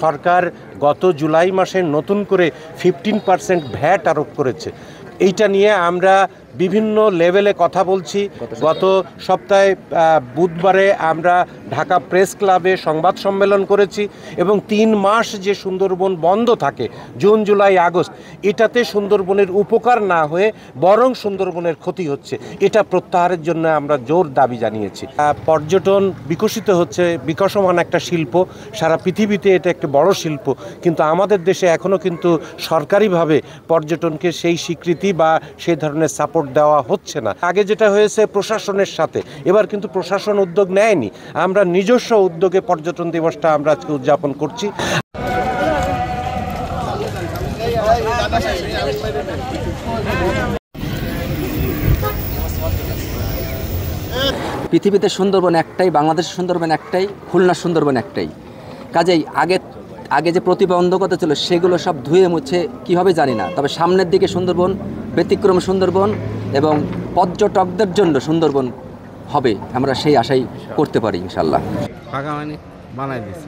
সরকার গত জুলাই মাসে নতুন করে 15% ভ্যাট আরোপ করেছে। এইটা নিয়ে আমরা বিভিন্ন লেভেলে কথা বলছি। গত সপ্তাহে বুধবারে আমরা ঢাকা প্রেস ক্লাবে সংবাদ সম্মেলন করেছি এবং 3 মাস যে সুন্দরবন বন্ধ থাকে জুন জুলাই আগস্ট, এটাতে সুন্দরবনের উপকার না হয়ে বরং সুন্দরবনের ক্ষতি হচ্ছে। এটা প্রত্যাহারের জন্য আমরা জোর দাবি জানিয়েছি। পর্যটন বিকশিত হচ্ছে, বিকশমান একটা শিল্প, সারা পৃথিবীতে এটা একটা বড় শিল্প, কিন্তু আমাদের দেশে এখনও কিন্তু সরকারিভাবে পর্যটনকে সেই স্বীকৃতি বা সেই ধরনের সাপোর্ট দেওয়া হচ্ছে না। আগে যেটা হয়েছে প্রশাসনের সাথে, এবার কিন্তু প্রশাসন উদ্যোগ নেয়নি। আমরা নিজস্ব উদ্যোগে পর্যটন দিবসটা আমরা আজকে উদযাপন করছি। পৃথিবীতে সুন্দরবন একটাই, বাংলাদেশের সুন্দরবন একটাই, খুলনার সুন্দরবন একটাই। কাজেই আগে যে প্রতিবন্ধকতা ছিল সেগুলো সব ধুয়ে মুছে কী হবে জানি না, তবে সামনের দিকে সুন্দরবন ব্যতিক্রম সুন্দরবন এবং পর্যটকদের জন্য সুন্দরবন হবে, আমরা সেই আশাই করতে পারি ইনশাল্লাহ। বানাই দিয়েছি।